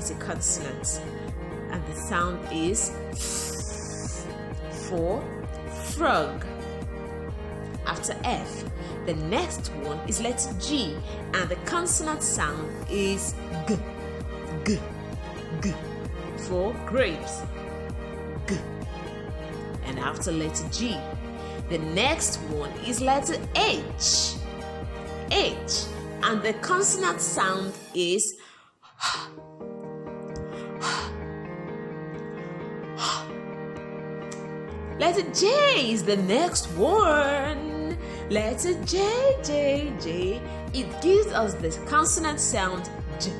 is a consonant, and the sound is for frog. After F, the next one is letter G, and the consonant sound is G, G, G, for grapes. G. And after letter G, the next one is letter H, H, and the consonant sound is letter J is the next one. Letter J, J, J. It gives us the consonant sound J,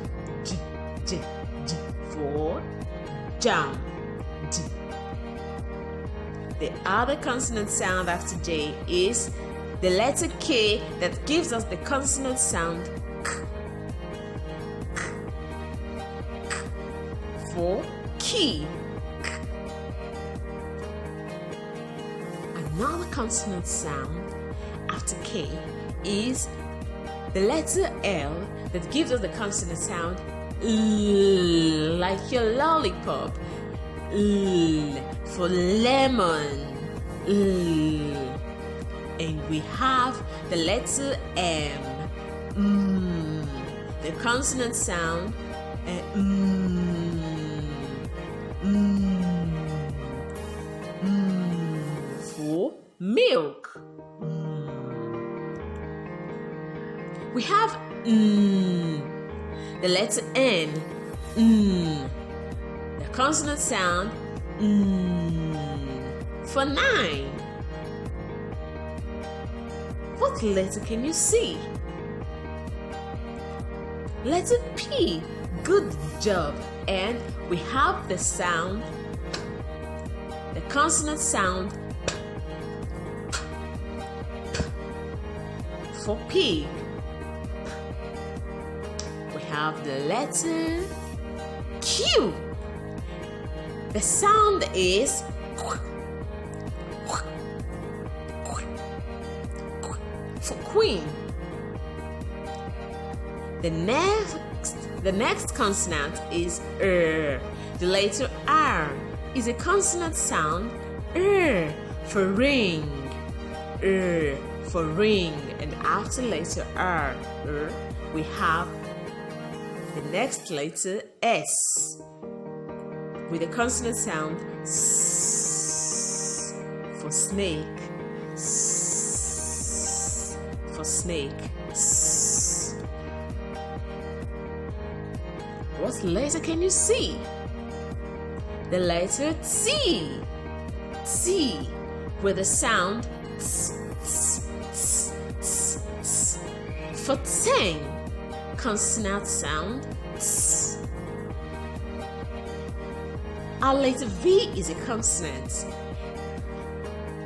J, J, J, for jam. J. The other consonant sound after J is the letter K that gives us the consonant sound K, K, K, for key. K. Another consonant sound after K is the letter L that gives us the consonant sound L, like your lollipop. L, for lemon. L. And we have the letter M, the consonant sound for milk. We have the letter N, the consonant sound for 9. What letter can you see? Letter P. Good job. And we have the sound, the consonant sound for pig. We have the letter Q. The sound is for queen. The next consonant is R. The letter R is a consonant sound for ring. R for ring. And after letter R, we have the next letter S with a consonant sound S for snake. S for snake. S. What letter can you see? The letter T. T with a sound T, T, T, T, T, for 10. Consonant sound T. Our letter V is a consonant.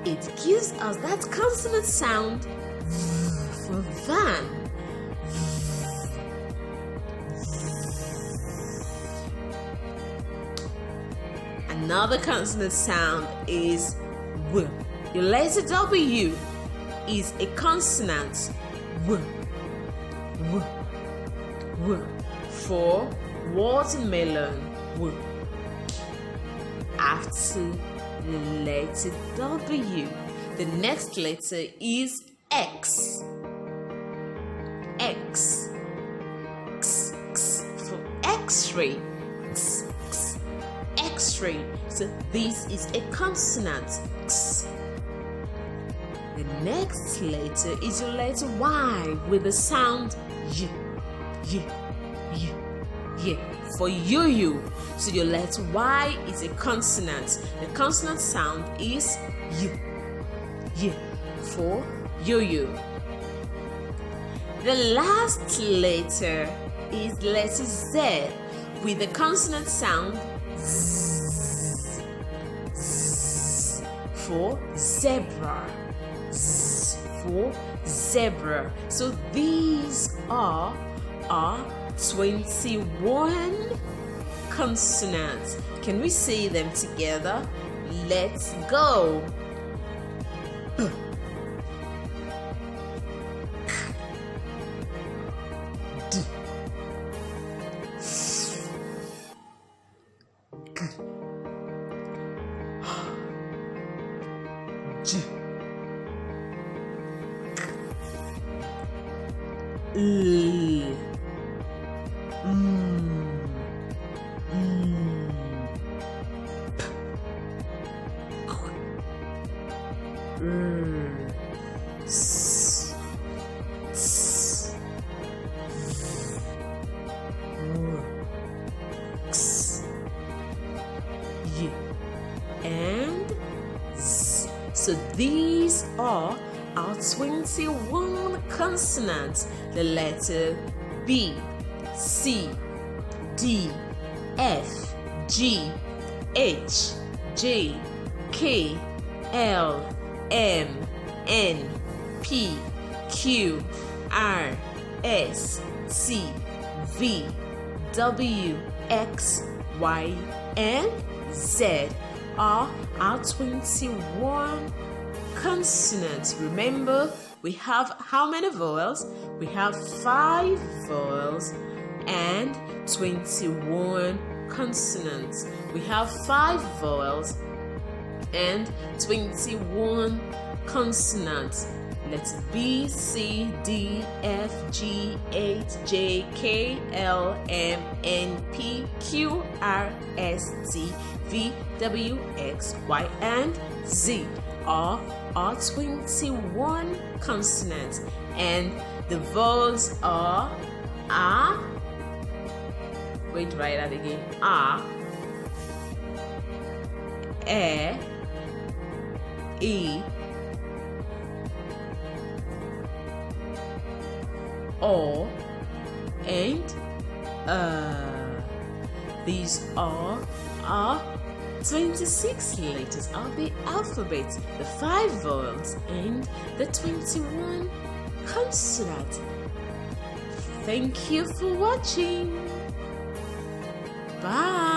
It gives us that consonant sound for van. Another consonant sound is W. Your letter W is a consonant. W. W. W. For watermelon. W. After the letter W, the next letter is X. X. X, X for X-ray. X, X, X-ray. So this is a consonant. X. The next letter is your letter Y with the sound Y. Y. Y. Y. For yo-yo. So your letter Y is a consonant. The consonant sound is Y. Y. For yo-yo. The last letter is letter Z with the consonant sound Z. Z. For zebra. Z. For zebra. So these are 21 consonants. Can we say them together? Let's go. B, K, D, F, J, L, S, T, X, Y, and Z. So these are our 21 consonants. The letter B, C, D, F, G, H, J, K, L, M, N, P, Q, R, S, T, V, W, X, Y, and Z are our 21 consonants. Remember, we have how many vowels? We have 5 vowels and 21 consonants. We have 5 vowels and 21 consonants. Let's B, C, D, F, G, H, J, K, L, M, N, P, Q, R, S, T, V, W, X, Y, and Z are our 21 consonants, and the vowels are A. Wait, write that again. A, E, O, and These are our 26 letters of the alphabet, the 5 vowels, and the 21 consonants. Thank you for watching. Bye.